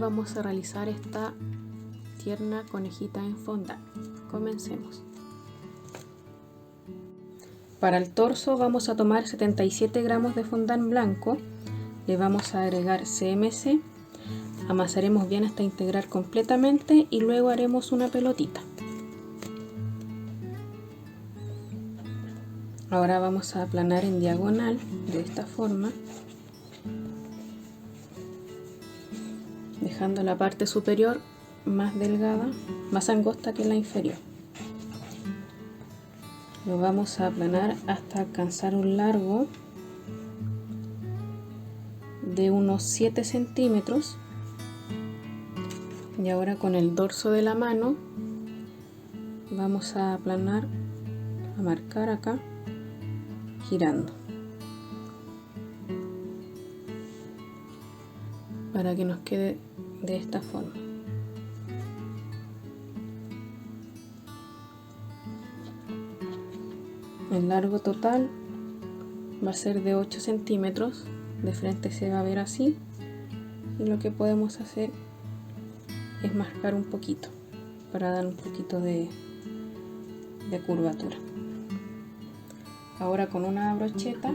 vamos a realizar esta tierna conejita en fondant. Comencemos. Para el torso vamos a tomar 77 gramos de fondant blanco, le vamos a agregar CMC, amasaremos bien hasta integrar completamente y luego haremos una pelotita. Ahora vamos a aplanar en diagonal de esta forma, dejando la parte superior más delgada, más angosta que la inferior. Lo vamos a aplanar hasta alcanzar un largo de unos 7 centímetros. Y ahora con el dorso de la mano vamos a aplanar, a marcar acá, girando, para que nos quede de esta forma. El largo total va a ser de 8 centímetros, de frente se va a ver así, y lo que podemos hacer es marcar un poquito para dar un poquito de curvatura. Ahora con una brocheta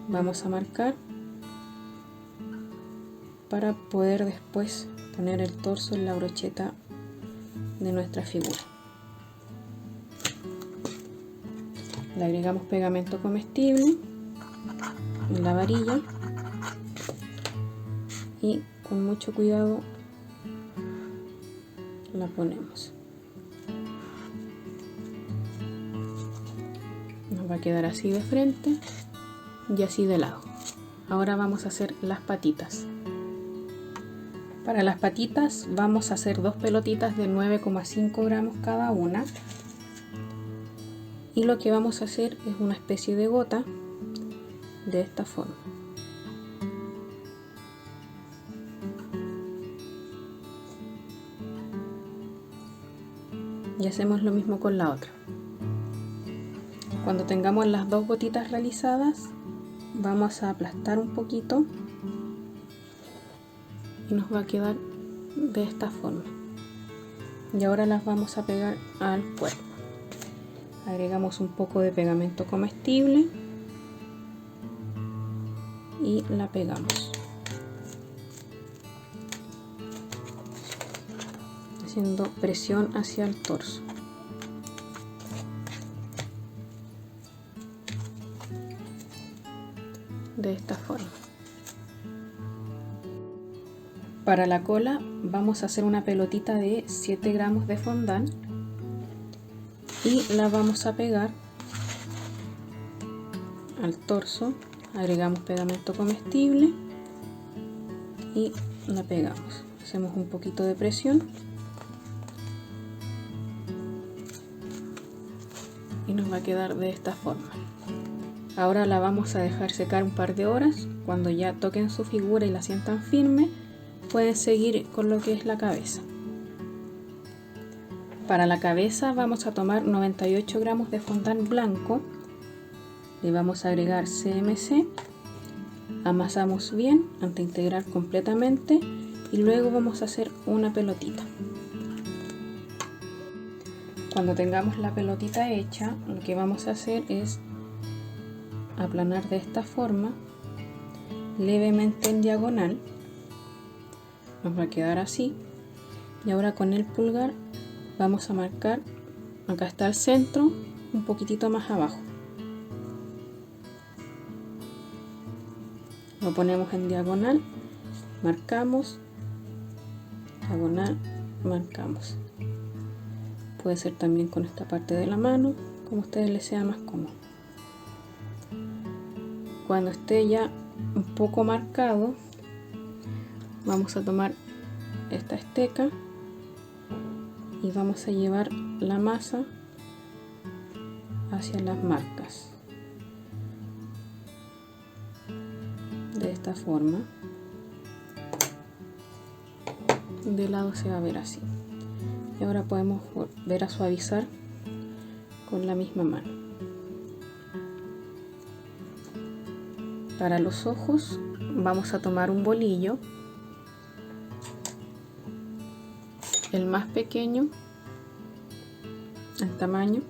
vamos a marcar para poder después poner el torso en la brocheta de nuestra figura. Le agregamos pegamento comestible en la varilla y con mucho cuidado la ponemos. Nos va a quedar así de frente y así de lado. Ahora vamos a hacer las patitas. Para las patitas vamos a hacer dos pelotitas de 9,5 gramos cada una. Y lo que vamos a hacer es una especie de gota de esta forma. Y hacemos lo mismo con la otra. Cuando tengamos las dos gotitas realizadas, vamos a aplastar un poquito y nos va a quedar de esta forma. Y ahora las vamos a pegar al cuerpo. Agregamos un poco de pegamento comestible y la pegamos, haciendo presión hacia el torso. De esta forma. Para la cola vamos a hacer una pelotita de 7 gramos de fondant y la vamos a pegar al torso. Agregamos pegamento comestible y la pegamos. Hacemos un poquito de presión y nos va a quedar de esta forma. Ahora la vamos a dejar secar un par de horas. Cuando ya toquen su figura y la sientan firme, pueden seguir con lo que es la cabeza. Para la cabeza vamos a tomar 98 gramos de fondant blanco, le vamos a agregar CMC, amasamos bien hasta integrar completamente y luego vamos a hacer una pelotita. Cuando tengamos la pelotita hecha, lo que vamos a hacer es aplanar de esta forma, levemente en diagonal, nos va a quedar así. Y ahora con el pulgar vamos a marcar, acá está el centro, un poquitito más abajo. Lo ponemos en diagonal, marcamos, diagonal, marcamos. Puede ser también con esta parte de la mano, como a ustedes les sea más cómodo. Cuando esté ya un poco marcado, vamos a tomar esta esteca y vamos a llevar la masa hacia las marcas de esta forma. De lado se va a ver así. Y ahora podemos volver a suavizar con la misma mano. Para los ojos vamos a tomar un bolillo el más pequeño, el tamaño,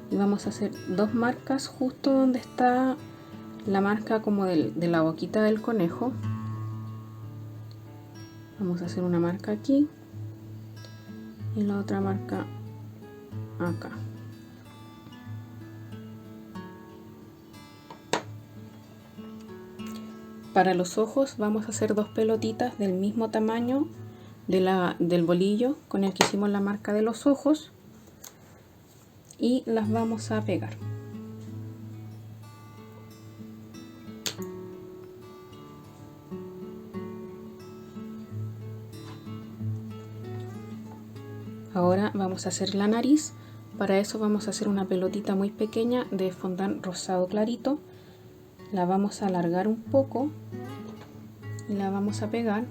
y vamos a hacer dos marcas justo donde está la marca como de la boquita del conejo. Vamos a hacer una marca aquí y la otra marca acá. Para los ojos vamos a hacer dos pelotitas del mismo tamaño del bolillo con el que hicimos la marca de los ojos y las vamos a pegar. Ahora vamos a hacer la nariz. Para eso vamos a hacer una pelotita muy pequeña de fondant rosado clarito. La vamos a alargar un poco y la vamos a pegar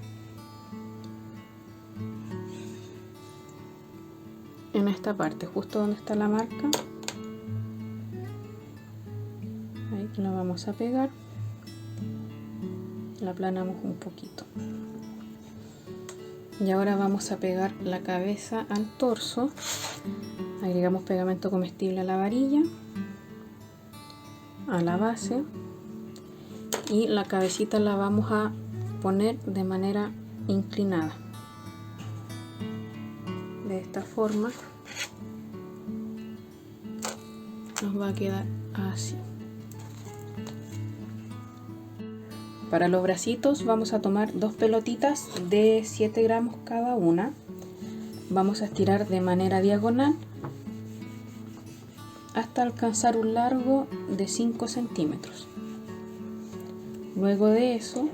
en esta parte, justo donde está la marca. Ahí la vamos a pegar, la aplanamos un poquito. Y ahora vamos a pegar la cabeza al torso. Agregamos pegamento comestible a la varilla, a la base, y la cabecita la vamos a poner de manera inclinada, de esta forma. Nos va a quedar así. Para los bracitos vamos a tomar dos pelotitas de 7 gramos cada una. Vamos a estirar de manera diagonal hasta alcanzar un largo de 5 centímetros. Luego de eso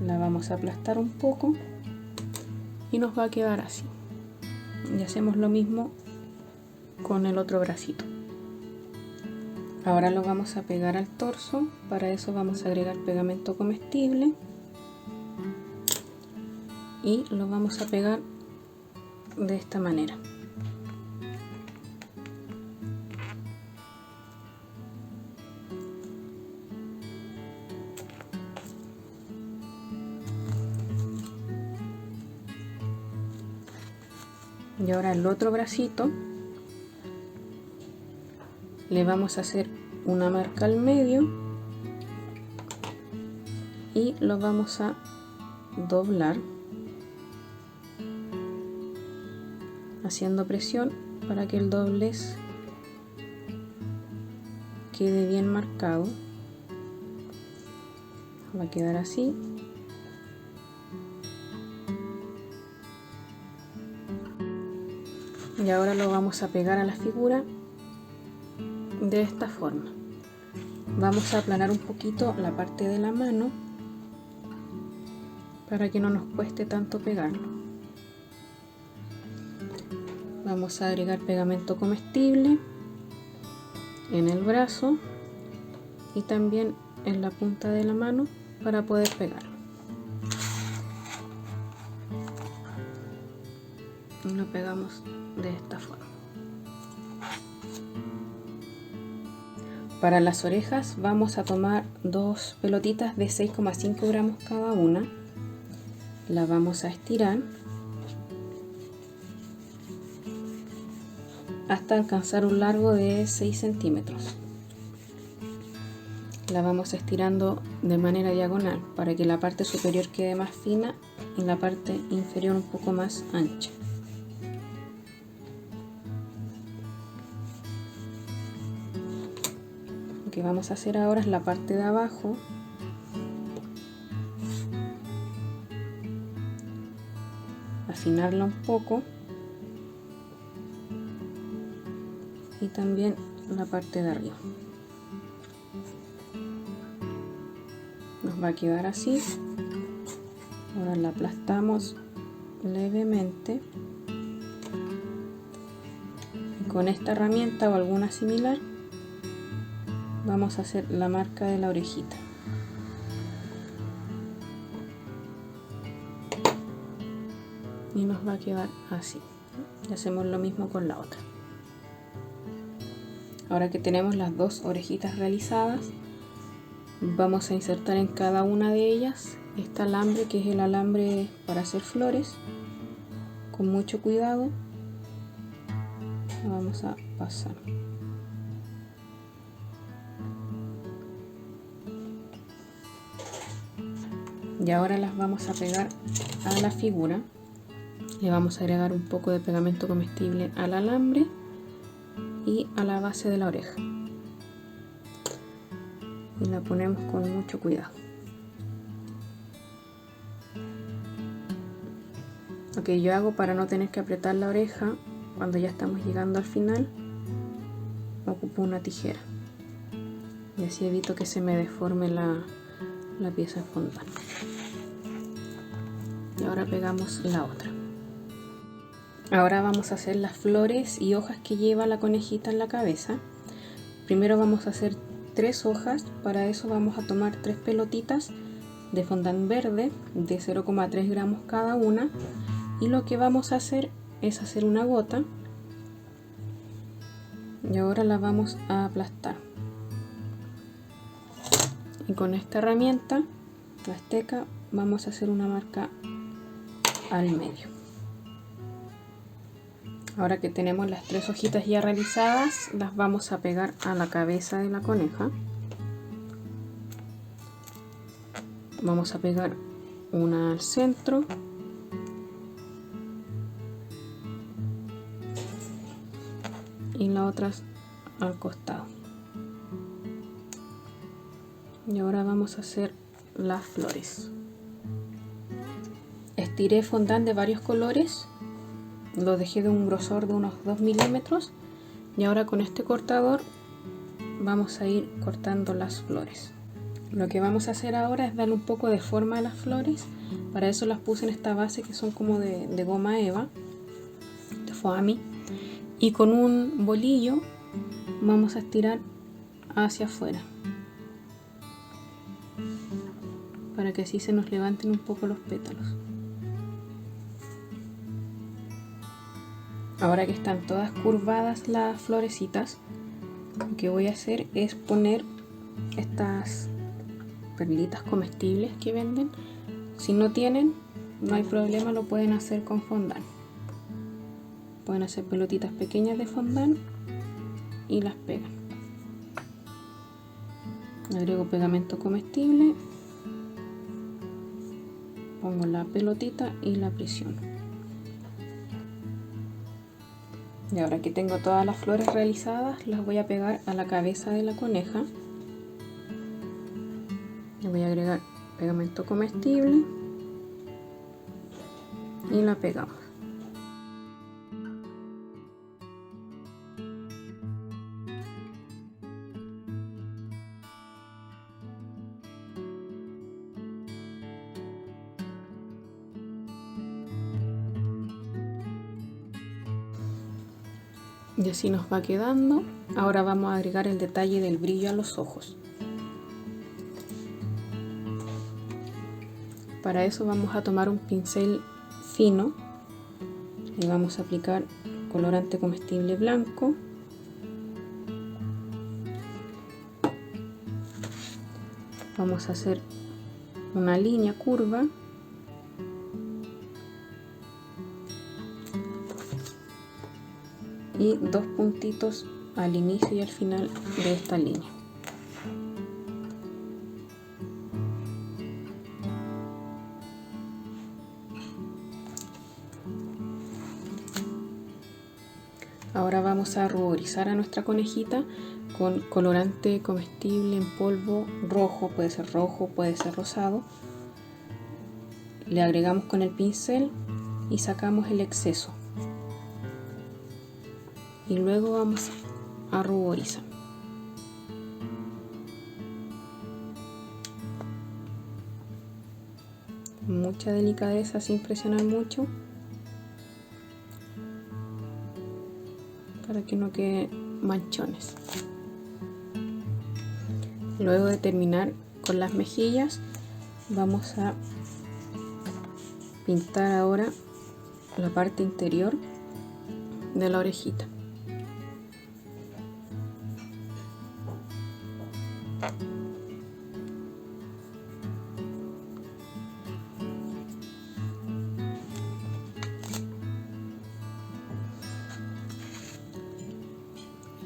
la vamos a aplastar un poco y nos va a quedar así. Y hacemos lo mismo con el otro bracito. Ahora lo vamos a pegar al torso. Para eso vamos a agregar pegamento comestible y lo vamos a pegar de esta manera. Y ahora el otro bracito le vamos a hacer una marca al medio y lo vamos a doblar haciendo presión para que el doblez quede bien marcado. Va a quedar así. Y ahora lo vamos a pegar a la figura de esta forma. Vamos a aplanar un poquito la parte de la mano para que no nos cueste tanto pegarlo. Vamos a agregar pegamento comestible en el brazo y también en la punta de la mano para poder pegarlo. Y lo pegamos de esta forma. Para las orejas vamos a tomar dos pelotitas de 6,5 gramos cada una. La vamos a estirar hasta alcanzar un largo de 6 centímetros. La vamos estirando de manera diagonal para que la parte superior quede más fina y la parte inferior un poco más ancha. Lo que vamos a hacer ahora es la parte de abajo. Afinarla un poco y también la parte de arriba. Nos va a quedar así. Ahora la aplastamos levemente y con esta herramienta o alguna similar vamos a hacer la marca de la orejita. Y nos va a quedar así. Y hacemos lo mismo con la otra. Ahora que tenemos las dos orejitas realizadas, vamos a insertar en cada una de ellas este alambre, que es el alambre para hacer flores, Con mucho cuidado la vamos a pasar. Y ahora las vamos a pegar a la figura. Le vamos a agregar un poco de pegamento comestible al alambre y a la base de la oreja. Y la ponemos con mucho cuidado. Lo que yo hago para no tener que apretar la oreja cuando ya estamos llegando al final, ocupo una tijera. Y así evito que se me deforme la pieza de fondant. Y ahora pegamos la otra. Ahora vamos a hacer las flores y hojas que lleva la conejita en la cabeza. Primero vamos a hacer 3 hojas. Para eso vamos a tomar 3 pelotitas de fondant verde de 0,3 gramos cada una. Y lo que vamos a hacer es hacer una gota. Y ahora la vamos a aplastar. Y con esta herramienta, la esteca, vamos a hacer una marca al medio. Ahora que tenemos las 3 hojitas ya realizadas, las vamos a pegar a la cabeza de la coneja. Vamos a pegar una al centro y la otra al costado. Y ahora vamos a hacer las flores. Estiré fondant de varios colores, lo dejé de un grosor de unos 2 milímetros y ahora con este cortador vamos a ir cortando las flores. Lo que vamos a hacer ahora es darle un poco de forma a las flores. Para eso las puse en esta base que son como de goma eva, de foamy, y con un bolillo vamos a estirar hacia afuera para que así se nos levanten un poco los pétalos. Ahora que están todas curvadas las florecitas, lo que voy a hacer es poner estas perlitas comestibles que venden. Si no tienen, no hay problema, lo pueden hacer con fondant. Pueden hacer pelotitas pequeñas de fondant y las pegan. Agrego pegamento comestible, pongo la pelotita y la aprisiono. Y ahora que tengo todas las flores realizadas, las voy a pegar a la cabeza de la coneja. Le voy a agregar pegamento comestible y la pegamos. Y así nos va quedando. Ahora vamos a agregar el detalle del brillo a los ojos. Para eso vamos a tomar un pincel fino y vamos a aplicar colorante comestible blanco. Vamos a hacer una línea curva y 2 puntitos al inicio y al final de esta línea. Ahora vamos a ruborizar a nuestra conejita con colorante comestible en polvo rojo, puede ser rosado. Le agregamos con el pincel y sacamos el exceso. Y luego vamos a ruborizar. Mucha delicadeza, sin presionar mucho, para que no queden manchones. Luego de terminar con las mejillas, vamos a pintar ahora la parte interior de la orejita.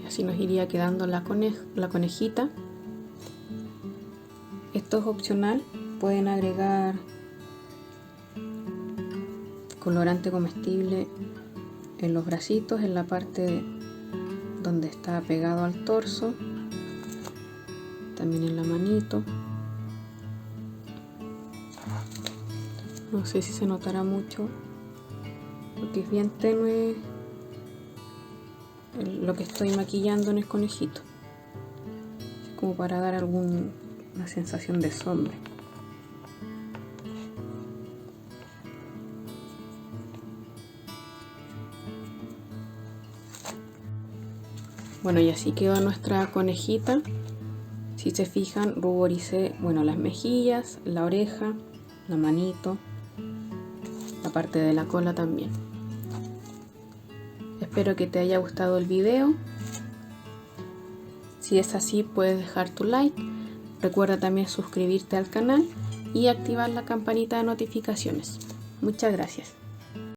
Así nos iría quedando la conejita. Esto es opcional, pueden agregar colorante comestible en los bracitos, en la parte donde está pegado al torso, también en la manito. No sé si se notará mucho porque es bien tenue lo que estoy maquillando en el conejito, como para dar una sensación de sombra. Bueno, y así quedó nuestra conejita. Si se fijan, ruboricé, bueno, las mejillas, la oreja, la manito, la parte de la cola también. Espero que te haya gustado el video. Si es así, puedes dejar tu like. Recuerda también suscribirte al canal y activar la campanita de notificaciones. Muchas gracias.